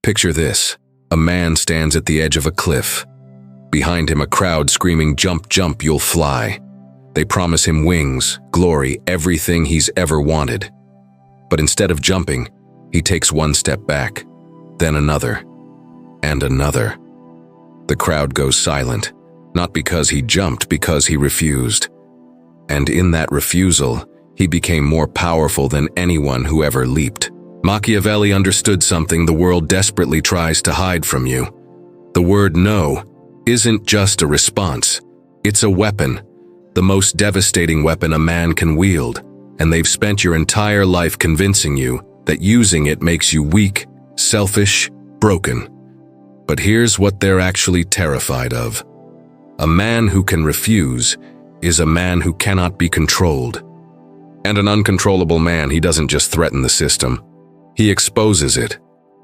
Picture this. A man stands at the edge of a cliff. Behind him, a crowd screaming, "Jump, jump, you'll fly." They promise him wings, glory, everything he's ever wanted. But instead of jumping, he takes one step back, then another, and another. The crowd goes silent, not because he jumped, because he refused. And in that refusal, he became more powerful than anyone who ever leaped. Machiavelli understood something the world desperately tries to hide from you. The word no isn't just a response, it's a weapon, the most devastating weapon a man can wield, and they've spent your entire life convincing you that using it makes you weak, selfish, broken. But here's what they're actually terrified of. A man who can refuse is a man who cannot be controlled. And an uncontrollable man, he doesn't just threaten the system, he exposes it.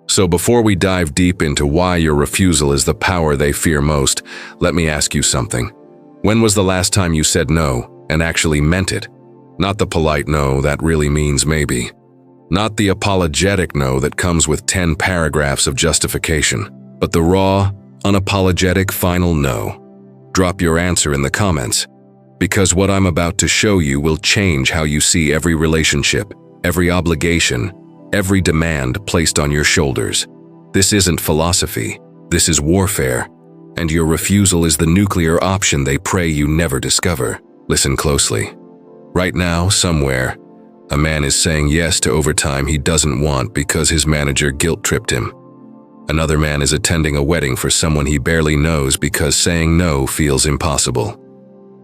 So before we dive deep into why your refusal is the power they fear most, let me ask you something. When was the last time you said no and actually meant it? Not the polite no that really means maybe. Not the apologetic no that comes with 10 paragraphs of justification, but the raw, unapologetic final no. Drop your answer in the comments, because what I'm about to show you will change how you see every relationship, every obligation, every demand placed on your shoulders. This isn't philosophy, this is warfare, and your refusal is the nuclear option they pray you never discover. Listen closely. Right now, somewhere, a man is saying yes to overtime he doesn't want because his manager guilt-tripped him. Another man is attending a wedding for someone he barely knows because saying no feels impossible.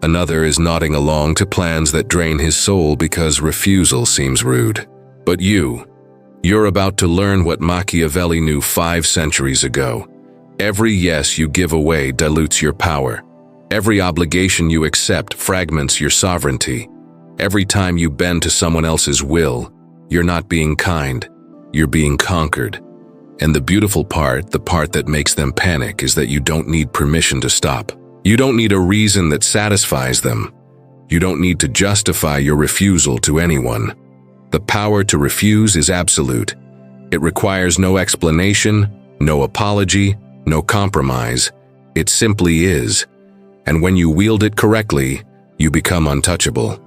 Another is nodding along to plans that drain his soul because refusal seems rude. But you're about to learn what Machiavelli knew 5 centuries ago. Every yes you give away dilutes your power. Every obligation you accept fragments your sovereignty. Every time you bend to someone else's will, you're not being kind, you're being conquered. And the beautiful part, the part that makes them panic, is that you don't need permission to stop. You don't need a reason that satisfies them. You don't need to justify your refusal to anyone. The power to refuse is absolute. It requires no explanation, no apology, no compromise. It simply is. And when you wield it correctly, you become untouchable.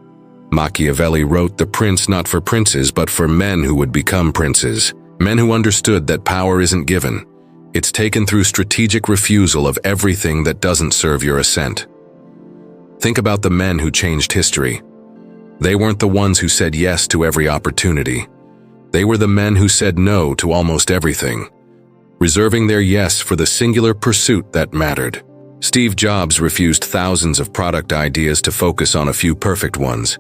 Machiavelli wrote The Prince not for princes, but for men who would become princes. Men who understood that power isn't given. It's taken through strategic refusal of everything that doesn't serve your assent. Think about the men who changed history. They weren't the ones who said yes to every opportunity. They were the men who said no to almost everything, reserving their yes for the singular pursuit that mattered. Steve Jobs refused thousands of product ideas to focus on a few perfect ones.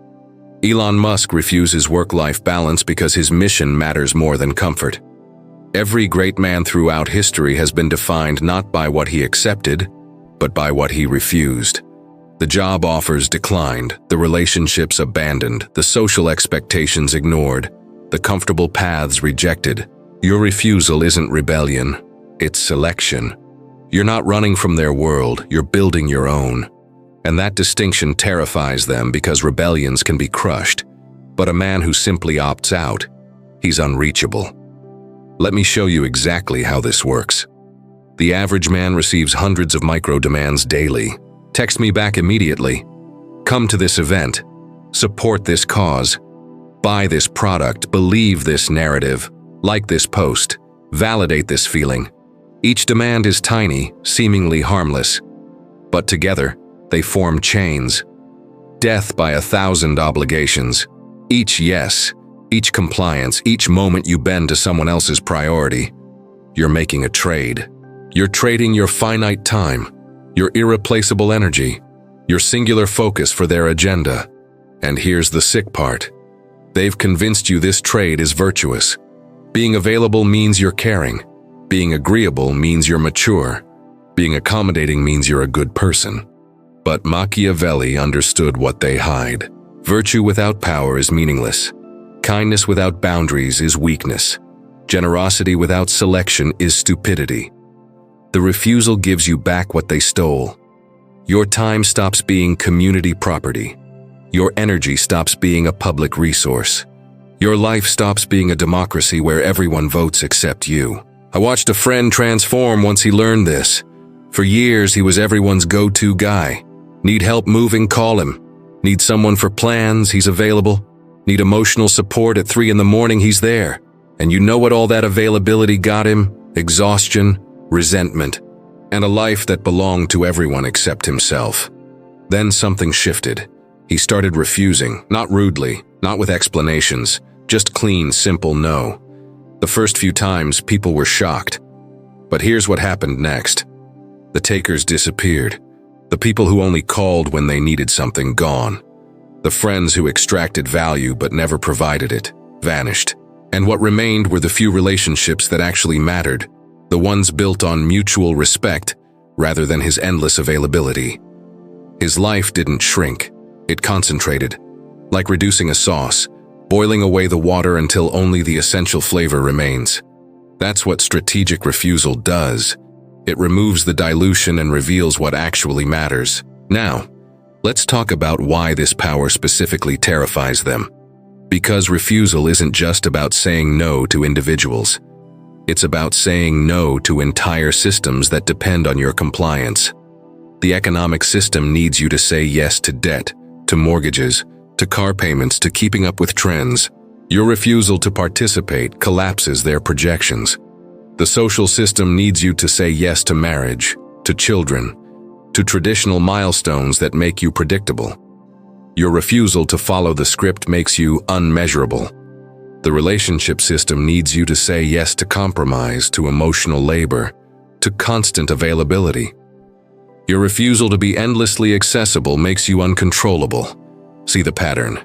Elon Musk refuses work-life balance because his mission matters more than comfort. Every great man throughout history has been defined not by what he accepted, but by what he refused. The job offers declined, the relationships abandoned, the social expectations ignored, the comfortable paths rejected. Your refusal isn't rebellion, it's selection. You're not running from their world, you're building your own. And that distinction terrifies them because rebellions can be crushed. But a man who simply opts out, he's unreachable. Let me show you exactly how this works. The average man receives hundreds of micro-demands daily. Text me back immediately. Come to this event. Support this cause. Buy this product. Believe this narrative. Like this post. Validate this feeling. Each demand is tiny, seemingly harmless. But together, they form chains. Death by 1,000 obligations. Each yes, each compliance, each moment you bend to someone else's priority. You're making a trade. You're trading your finite time, your irreplaceable energy, your singular focus for their agenda. And here's the sick part. They've convinced you this trade is virtuous. Being available means you're caring. Being agreeable means you're mature. Being accommodating means you're a good person. But Machiavelli understood what they hide. Virtue without power is meaningless. Kindness without boundaries is weakness. Generosity without selection is stupidity. The refusal gives you back what they stole. Your time stops being community property. Your energy stops being a public resource. Your life stops being a democracy where everyone votes except you. I watched a friend transform once he learned this. For years, he was everyone's go-to guy. Need help moving, call him. Need someone for plans, he's available. Need emotional support at 3 in the morning, he's there. And you know what all that availability got him? Exhaustion, resentment, and a life that belonged to everyone except himself. Then something shifted. He started refusing, not rudely, not with explanations, just clean, simple no. The first few times, people were shocked. But here's what happened next. The takers disappeared. The people who only called when they needed something, gone. The friends who extracted value but never provided it, vanished. And what remained were the few relationships that actually mattered, the ones built on mutual respect rather than his endless availability. His life didn't shrink, it concentrated, like reducing a sauce, boiling away the water until only the essential flavor remains. That's what strategic refusal does. It removes the dilution and reveals what actually matters. Now, let's talk about why this power specifically terrifies them. Because refusal isn't just about saying no to individuals. It's about saying no to entire systems that depend on your compliance. The economic system needs you to say yes to debt, to mortgages, to car payments, to keeping up with trends. Your refusal to participate collapses their projections. The social system needs you to say yes to marriage, to children, to traditional milestones that make you predictable. Your refusal to follow the script makes you unmeasurable. The relationship system needs you to say yes to compromise, to emotional labor, to constant availability. Your refusal to be endlessly accessible makes you uncontrollable. See the pattern.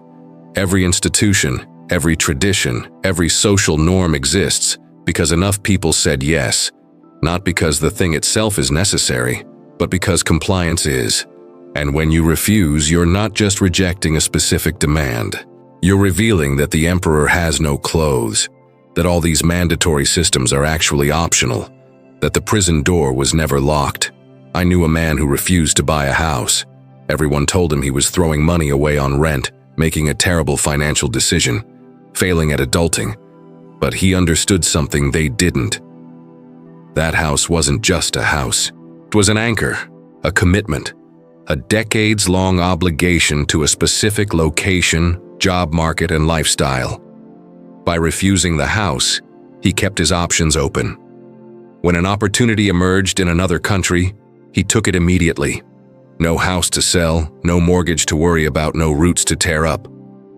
Every institution, every tradition, every social norm exists because enough people said yes, not because the thing itself is necessary, but because compliance is. And when you refuse, you're not just rejecting a specific demand. You're revealing that the emperor has no clothes, that all these mandatory systems are actually optional, that the prison door was never locked. I knew a man who refused to buy a house. Everyone told him he was throwing money away on rent, making a terrible financial decision, failing at adulting. But he understood something they didn't. That house wasn't just a house. It was an anchor, a commitment, a decades-long obligation to a specific location, job market, and lifestyle. By refusing the house, he kept his options open. When an opportunity emerged in another country, he took it immediately. No house to sell, no mortgage to worry about, no roots to tear up.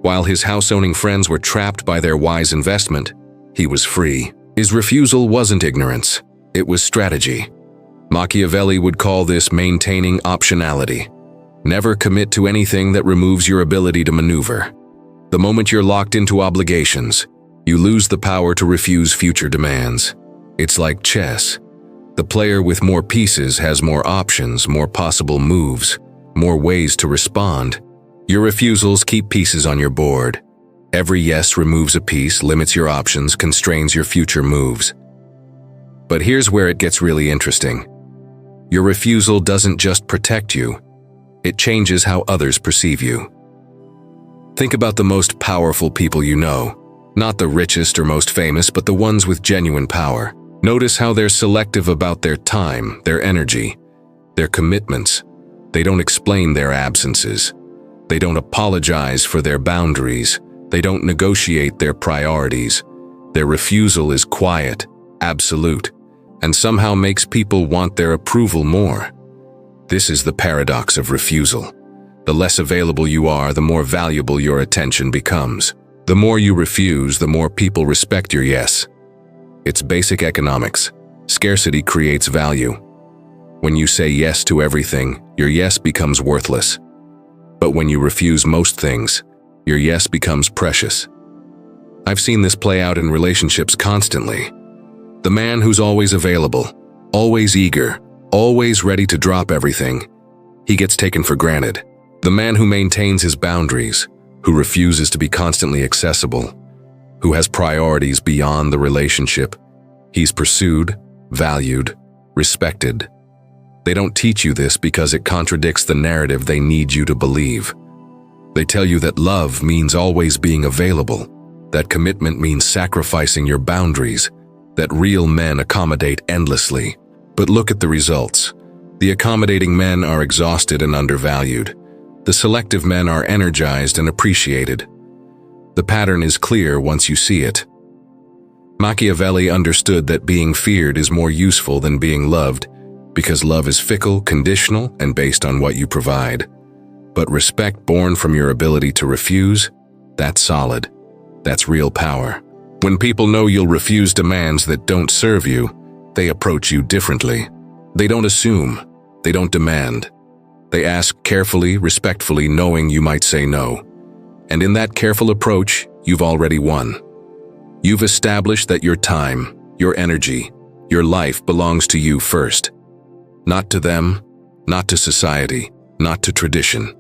While his house-owning friends were trapped by their wise investment, he was free. His refusal wasn't ignorance, it was strategy. Machiavelli would call this maintaining optionality. Never commit to anything that removes your ability to maneuver. The moment you're locked into obligations, you lose the power to refuse future demands. It's like chess. The player with more pieces has more options, more possible moves, more ways to respond. Your refusals keep pieces on your board. Every yes removes a piece, limits your options, constrains your future moves. But here's where it gets really interesting. Your refusal doesn't just protect you, it changes how others perceive you. Think about the most powerful people you know, not the richest or most famous, but the ones with genuine power. Notice how they're selective about their time, their energy, their commitments. They don't explain their absences. They don't apologize for their boundaries. They don't negotiate their priorities. Their refusal is quiet, absolute, and somehow makes people want their approval more. This is the paradox of refusal. The less available you are, the more valuable your attention becomes. The more you refuse, the more people respect your yes. It's basic economics. Scarcity creates value. When you say yes to everything, your yes becomes worthless. But when you refuse most things, your yes becomes precious. I've seen this play out in relationships constantly. The man who's always available, always eager, always ready to drop everything, he gets taken for granted. The man who maintains his boundaries, who refuses to be constantly accessible, who has priorities beyond the relationship, he's pursued, valued, respected. They don't teach you this because it contradicts the narrative they need you to believe. They tell you that love means always being available, that commitment means sacrificing your boundaries, that real men accommodate endlessly. But look at the results. The accommodating men are exhausted and undervalued. The selective men are energized and appreciated. The pattern is clear once you see it. Machiavelli understood that being feared is more useful than being loved, because love is fickle, conditional, and based on what you provide. But respect born from your ability to refuse, that's solid. That's real power. When people know you'll refuse demands that don't serve you, they approach you differently. They don't assume. They don't demand. They ask carefully, respectfully, knowing you might say no. And in that careful approach, you've already won. You've established that your time, your energy, your life belongs to you first. Not to them, not to society, not to tradition.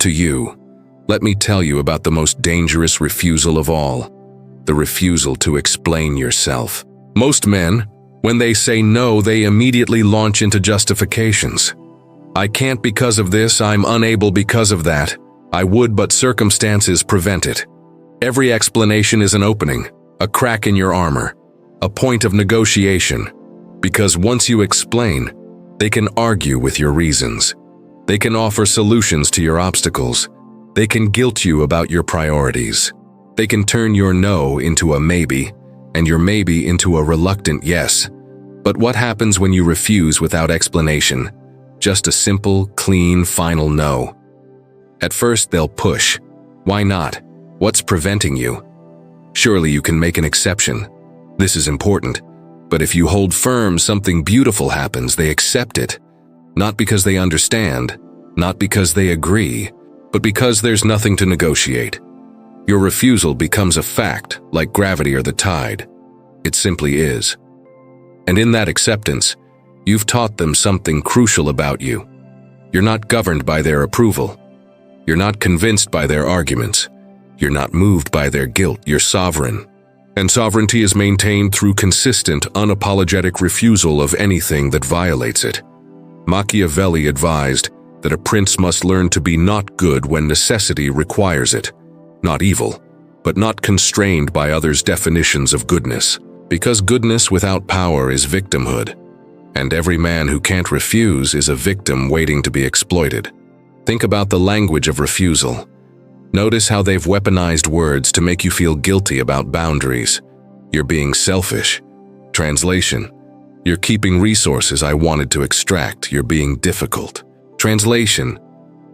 To you. Let me tell you about the most dangerous refusal of all. The refusal to explain yourself. Most men, when they say no, they immediately launch into justifications. I can't because of this, I'm unable because of that. I would, but circumstances prevent it. Every explanation is an opening, a crack in your armor, a point of negotiation. Because once you explain, they can argue with your reasons. They can offer solutions to your obstacles. They can guilt you about your priorities. They can turn your no into a maybe, and your maybe into a reluctant yes. But what happens when you refuse without explanation? Just a simple, clean, final no. At first, they'll push. Why not? What's preventing you? Surely you can make an exception. This is important. But if you hold firm, something beautiful happens. They accept it. Not because they understand, not because they agree, but because there's nothing to negotiate. Your refusal becomes a fact, like gravity or the tide. It simply is. And in that acceptance, you've taught them something crucial about you. You're not governed by their approval. You're not convinced by their arguments. You're not moved by their guilt. You're sovereign. And sovereignty is maintained through consistent, unapologetic refusal of anything that violates it. Machiavelli advised that a prince must learn to be not good when necessity requires it. Not evil, but not constrained by others' definitions of goodness. Because goodness without power is victimhood. And every man who can't refuse is a victim waiting to be exploited. Think about the language of refusal. Notice how they've weaponized words to make you feel guilty about boundaries. You're being selfish. Translation: you're keeping resources I wanted to extract. You're being difficult. Translation: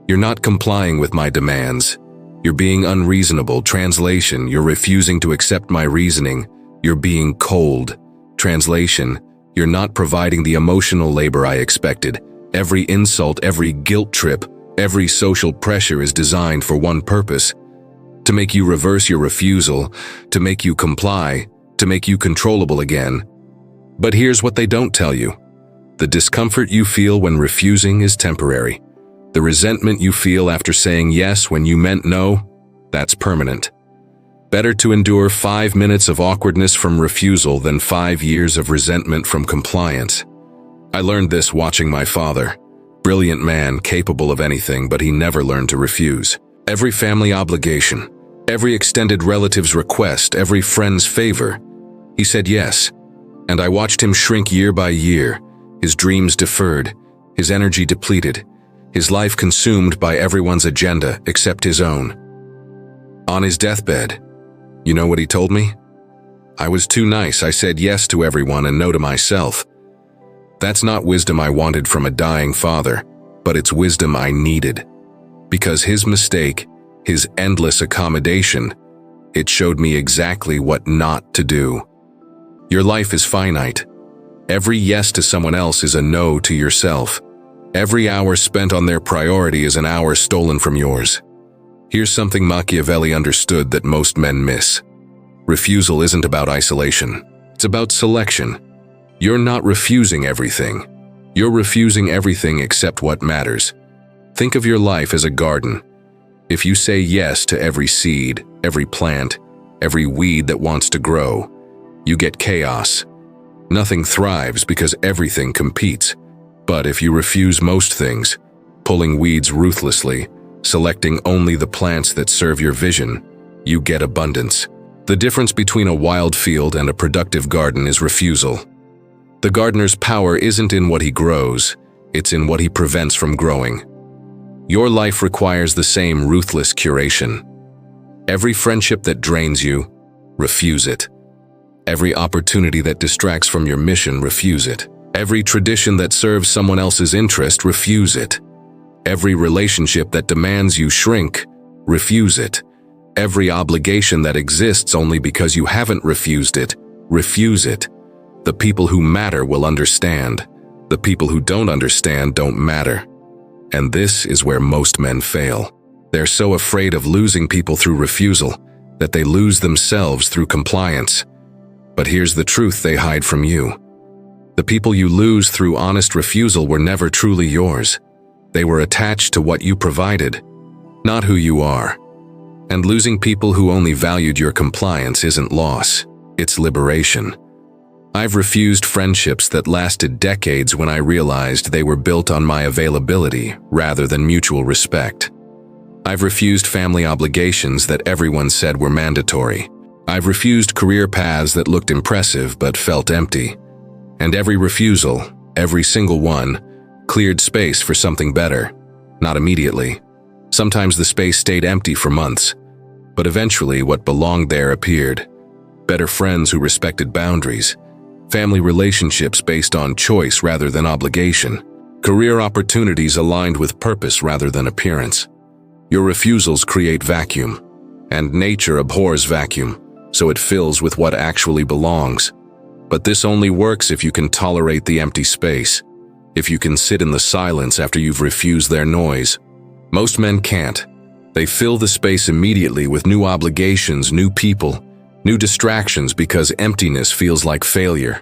you're not complying with my demands. You're being unreasonable. Translation: you're refusing to accept my reasoning. You're being cold. Translation: you're not providing the emotional labor I expected. Every insult, every guilt trip, every social pressure is designed for one purpose: to make you reverse your refusal, to make you comply, to make you controllable again. But here's what they don't tell you. The discomfort you feel when refusing is temporary. The resentment you feel after saying yes when you meant no, that's permanent. Better to endure 5 minutes of awkwardness from refusal than 5 years of resentment from compliance. I learned this watching my father. Brilliant man, capable of anything, but he never learned to refuse. Every family obligation, every extended relative's request, every friend's favor, he said yes. And I watched him shrink year by year, his dreams deferred, his energy depleted, his life consumed by everyone's agenda except his own. On his deathbed, you know what he told me? I was too nice. I said yes to everyone and no to myself. That's not wisdom I wanted from a dying father, but it's wisdom I needed. Because his mistake, his endless accommodation, it showed me exactly what not to do. Your life is finite. Every yes to someone else is a no to yourself. Every hour spent on their priority is an hour stolen from yours. Here's something Machiavelli understood that most men miss. Refusal isn't about isolation. It's about selection. You're not refusing everything. You're refusing everything except what matters. Think of your life as a garden. If you say yes to every seed, every plant, every weed that wants to grow, you get chaos. Nothing thrives because everything competes. But if you refuse most things, pulling weeds ruthlessly, selecting only the plants that serve your vision, you get abundance. The difference between a wild field and a productive garden is refusal. The gardener's power isn't in what he grows, it's in what he prevents from growing. Your life requires the same ruthless curation. Every friendship that drains you, refuse it. Every opportunity that distracts from your mission, refuse it. Every tradition that serves someone else's interest, refuse it. Every relationship that demands you shrink, refuse it. Every obligation that exists only because you haven't refused it, refuse it. The people who matter will understand. The people who don't understand don't matter. And this is where most men fail. They're so afraid of losing people through refusal that they lose themselves through compliance. But here's the truth they hide from you. The people you lose through honest refusal were never truly yours. They were attached to what you provided, not who you are. And losing people who only valued your compliance isn't loss, it's liberation. I've refused friendships that lasted decades when I realized they were built on my availability rather than mutual respect. I've refused family obligations that everyone said were mandatory. I've refused career paths that looked impressive but felt empty. And every refusal, every single one, cleared space for something better. Not immediately. Sometimes the space stayed empty for months. But eventually what belonged there appeared. Better friends who respected boundaries. Family relationships based on choice rather than obligation. Career opportunities aligned with purpose rather than appearance. Your refusals create vacuum. And nature abhors vacuum, so it fills with what actually belongs. But this only works if you can tolerate the empty space. If you can sit in the silence after you've refused their noise. Most men can't. They fill the space immediately with new obligations, new people, new distractions because emptiness feels like failure.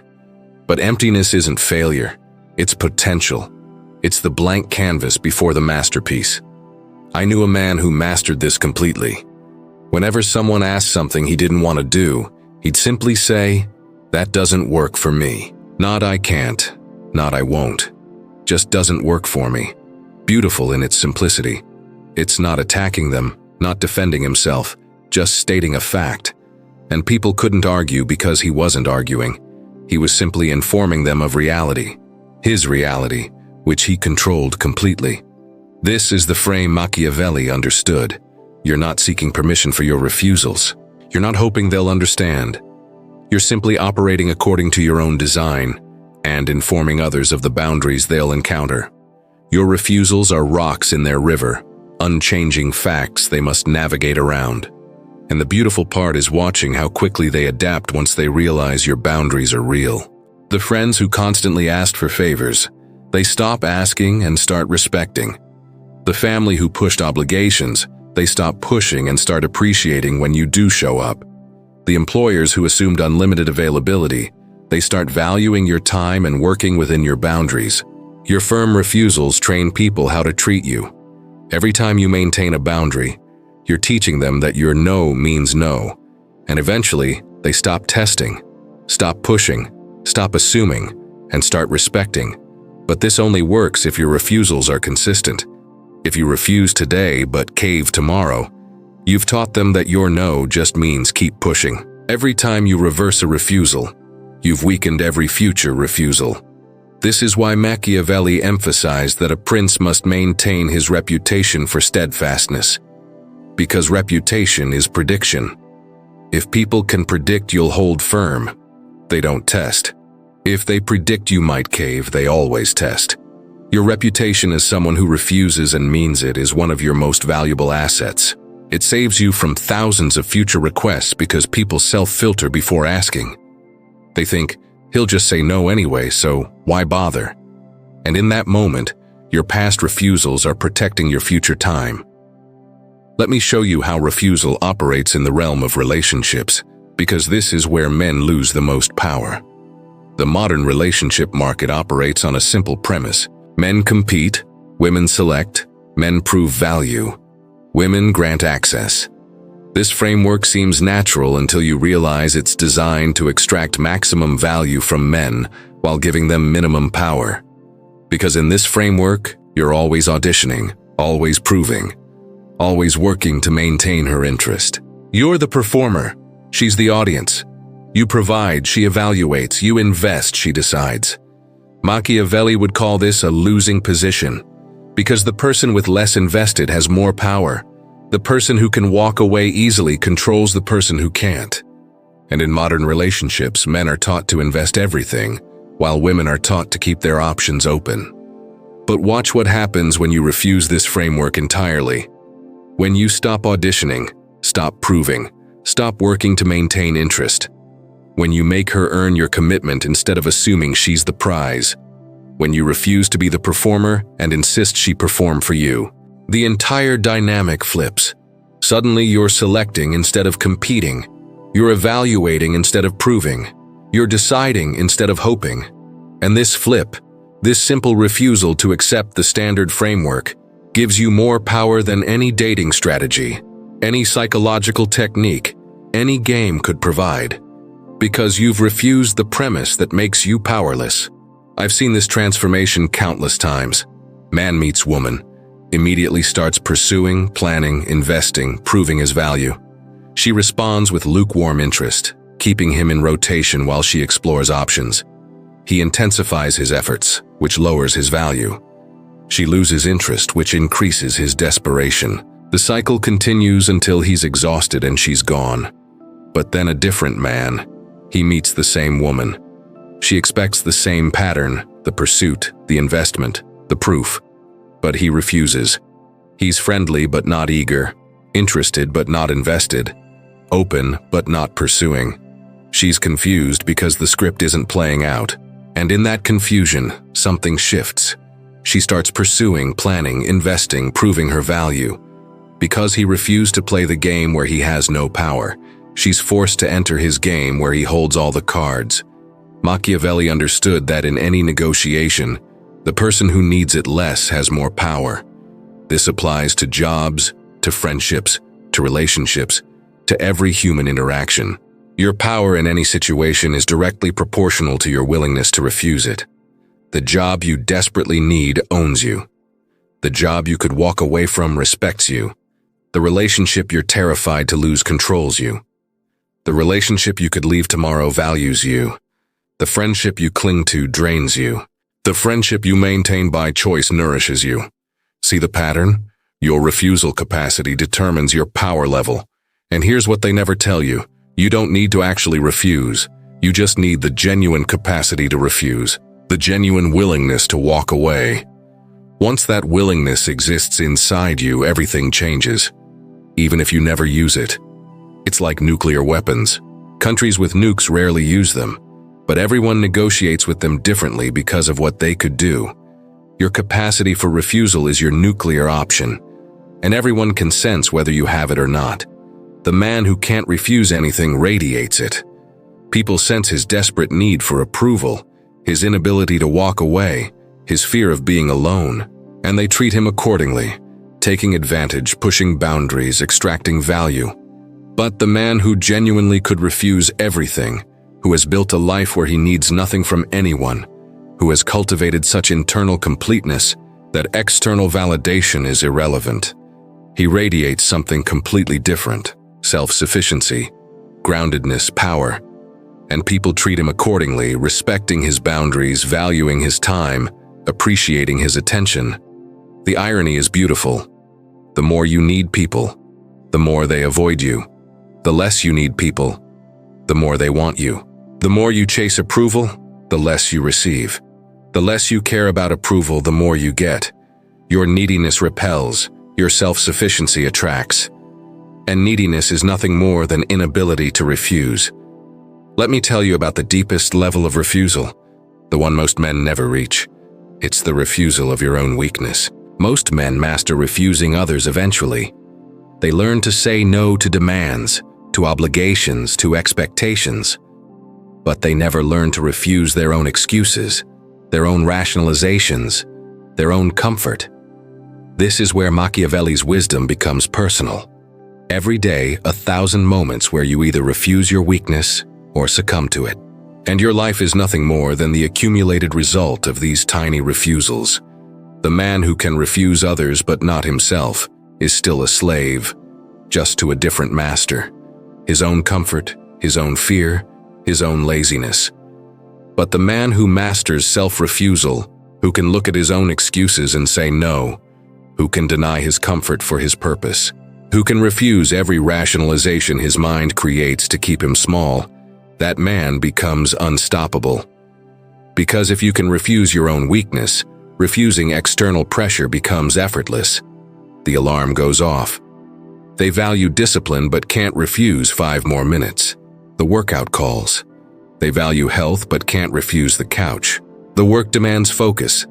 But emptiness isn't failure. It's potential. It's the blank canvas before the masterpiece. I knew a man who mastered this completely. Whenever someone asked something he didn't want to do, he'd simply say, "That doesn't work for me." Not "I can't," not "I won't." Just doesn't work for me. Beautiful in its simplicity. It's not attacking them, not defending himself, just stating a fact. And people couldn't argue because he wasn't arguing. He was simply informing them of reality. His reality, which he controlled completely. This is the frame Machiavelli understood. You're not seeking permission for your refusals. You're not hoping they'll understand. You're simply operating according to your own design and informing others of the boundaries they'll encounter. Your refusals are rocks in their river, unchanging facts they must navigate around. And the beautiful part is watching how quickly they adapt once they realize your boundaries are real. The friends who constantly asked for favors, they stop asking and start respecting. The family who pushed obligations, they stop pushing and start appreciating when you do show up. The employers who assumed unlimited availability, they start valuing your time and working within your boundaries. Your firm refusals train people how to treat you. Every time you maintain a boundary, you're teaching them that your no means no. And eventually, they stop testing, stop pushing, stop assuming, and start respecting. But this only works if your refusals are consistent. If you refuse today but cave tomorrow, you've taught them that your no just means keep pushing. Every time you reverse a refusal, you've weakened every future refusal. This is why Machiavelli emphasized that a prince must maintain his reputation for steadfastness. Because reputation is prediction. If people can predict you'll hold firm, they don't test. If they predict you might cave, they always test. Your reputation as someone who refuses and means it is one of your most valuable assets. It saves you from thousands of future requests because people self-filter before asking. They think, he'll just say no anyway, so why bother? And in that moment, your past refusals are protecting your future time. Let me show you how refusal operates in the realm of relationships, because this is where men lose the most power. The modern relationship market operates on a simple premise. Men compete, women select, men prove value, women grant access. This framework seems natural until you realize it's designed to extract maximum value from men while giving them minimum power. Because in this framework, you're always auditioning, always proving, always working to maintain her interest. You're the performer, She's the audience. You provide, she evaluates. You invest, she decides. Machiavelli would call this a losing position, because the person with less invested has more power. The person who can walk away easily controls the person who can't. And in modern relationships, men are taught to invest everything, while women are taught to keep their options open. But watch what happens when you refuse this framework entirely. When you stop auditioning, stop proving, stop working to maintain interest. When you make her earn your commitment instead of assuming she's the prize. When you refuse to be the performer and insist she perform for you. The entire dynamic flips. Suddenly you're selecting instead of competing. You're evaluating instead of proving. You're deciding instead of hoping. And this flip, this simple refusal to accept the standard framework, gives you more power than any dating strategy, any psychological technique, any game could provide. Because you've refused the premise that makes you powerless. I've seen this transformation countless times. Man meets woman, immediately starts pursuing, planning, investing, proving his value. She responds with lukewarm interest, keeping him in rotation while she explores options. He intensifies his efforts, which lowers his value. She loses interest, which increases his desperation. The cycle continues until he's exhausted and she's gone. But then a different man. He meets the same woman. She expects the same pattern, the pursuit, the investment, the proof. But he refuses. He's friendly but not eager, interested but not invested, open but not pursuing. She's confused because the script isn't playing out. And in that confusion, something shifts. She starts pursuing, planning, investing, proving her value. Because he refused to play the game where he has no power, she's forced to enter his game where he holds all the cards. Machiavelli understood that in any negotiation, the person who needs it less has more power. This applies to jobs, to friendships, to relationships, to every human interaction. Your power in any situation is directly proportional to your willingness to refuse it. The job you desperately need owns you. The job you could walk away from respects you. The relationship you're terrified to lose controls you. The relationship you could leave tomorrow values you. The friendship you cling to drains you. The friendship you maintain by choice nourishes you. See the pattern? Your refusal capacity determines your power level. And here's what they never tell you. You don't need to actually refuse. You just need the genuine capacity to refuse. The genuine willingness to walk away. Once that willingness exists inside you, everything changes. Even if you never use it. It's like nuclear weapons. Countries with nukes rarely use them, but everyone negotiates with them differently because of what they could do. Your capacity for refusal is your nuclear option, and everyone can sense whether you have it or not. The man who can't refuse anything radiates it. People sense his desperate need for approval, his inability to walk away, his fear of being alone, and they treat him accordingly, taking advantage, pushing boundaries, extracting value. But the man who genuinely could refuse everything, who has built a life where he needs nothing from anyone, who has cultivated such internal completeness that external validation is irrelevant. He radiates something completely different, self-sufficiency, groundedness, power, and people treat him accordingly, respecting his boundaries, valuing his time, appreciating his attention. The irony is beautiful. The more you need people, the more they avoid you. The less you need people, the more they want you. The more you chase approval, the less you receive. The less you care about approval, the more you get. Your neediness repels, your self-sufficiency attracts. And neediness is nothing more than inability to refuse. Let me tell you about the deepest level of refusal, the one most men never reach. It's the refusal of your own weakness. Most men master refusing others eventually. They learn to say no to demands, to obligations, to expectations. But they never learn to refuse their own excuses, their own rationalizations, their own comfort. This is where Machiavelli's wisdom becomes personal. Every day, 1,000 moments where you either refuse your weakness or succumb to it. And your life is nothing more than the accumulated result of these tiny refusals. The man who can refuse others but not himself is still a slave, just to a different master. His own comfort, his own fear, his own laziness. But the man who masters self-refusal, who can look at his own excuses and say no, who can deny his comfort for his purpose, who can refuse every rationalization his mind creates to keep him small, that man becomes unstoppable. Because if you can refuse your own weakness, refusing external pressure becomes effortless. The alarm goes off. They value discipline but can't refuse 5 more minutes. The workout calls. They value health but can't refuse the couch. The work demands focus.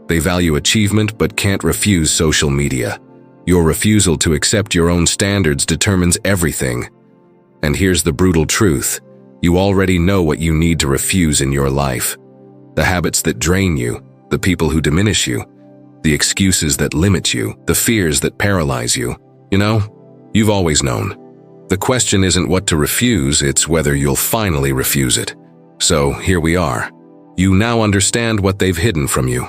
They value achievement but can't refuse social media. Your refusal to accept your own standards determines everything. And here's the brutal truth. You already know what you need to refuse in your life. The habits that drain you, the people who diminish you, the excuses that limit you, the fears that paralyze you. You know, you've always known. The question isn't what to refuse, it's whether you'll finally refuse it. So here we are. You now understand what they've hidden from you.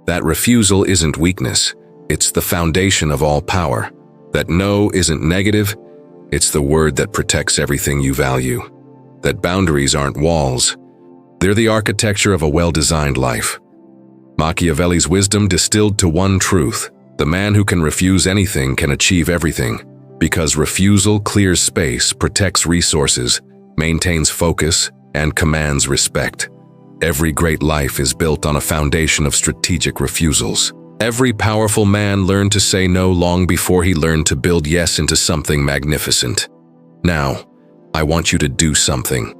That refusal isn't weakness. It's the foundation of all power. That no isn't negative. It's the word that protects everything you value. That boundaries aren't walls. They're the architecture of a well-designed life. Machiavelli's wisdom distilled to one truth. The man who can refuse anything can achieve everything. Because refusal clears space, protects resources, maintains focus, and commands respect. Every great life is built on a foundation of strategic refusals. Every powerful man learned to say no long before he learned to build yes into something magnificent. Now, I want you to do something.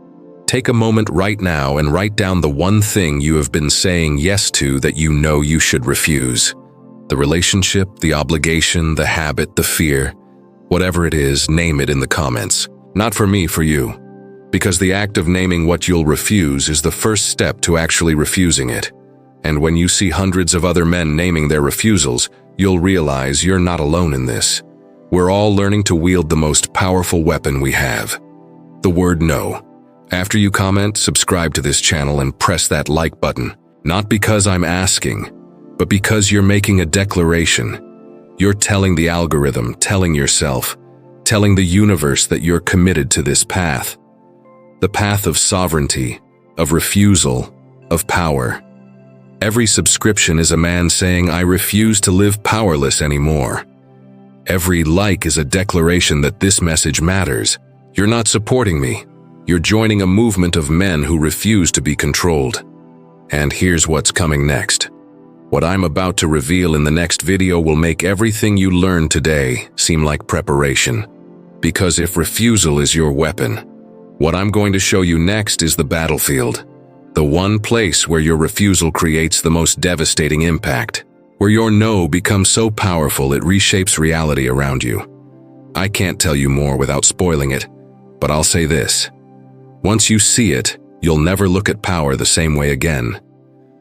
Take a moment right now and write down the one thing you have been saying yes to that you know you should refuse. The relationship, the obligation, the habit, the fear. Whatever it is, name it in the comments. Not for me, for you. Because the act of naming what you'll refuse is the first step to actually refusing it. And when you see hundreds of other men naming their refusals, you'll realize you're not alone in this. We're all learning to wield the most powerful weapon we have. The word no. After you comment, subscribe to this channel and press that like button. Not because I'm asking, but because you're making a declaration. You're telling the algorithm, telling yourself, telling the universe that you're committed to this path. The path of sovereignty, of refusal, of power. Every subscription is a man saying, I refuse to live powerless anymore. Every like is a declaration that this message matters. You're not supporting me. You're joining a movement of men who refuse to be controlled. And here's what's coming next. What I'm about to reveal in the next video will make everything you learned today seem like preparation. Because if refusal is your weapon, what I'm going to show you next is the battlefield. The one place where your refusal creates the most devastating impact. Where your no becomes so powerful it reshapes reality around you. I can't tell you more without spoiling it, but I'll say this. Once you see it, you'll never look at power the same way again.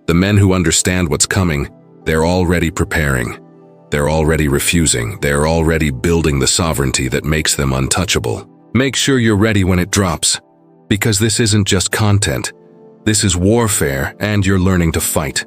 The men who understand what's coming, they're already preparing. They're already refusing. They're already building the sovereignty that makes them untouchable. Make sure you're ready when it drops, because this isn't just content. This is warfare, and you're learning to fight.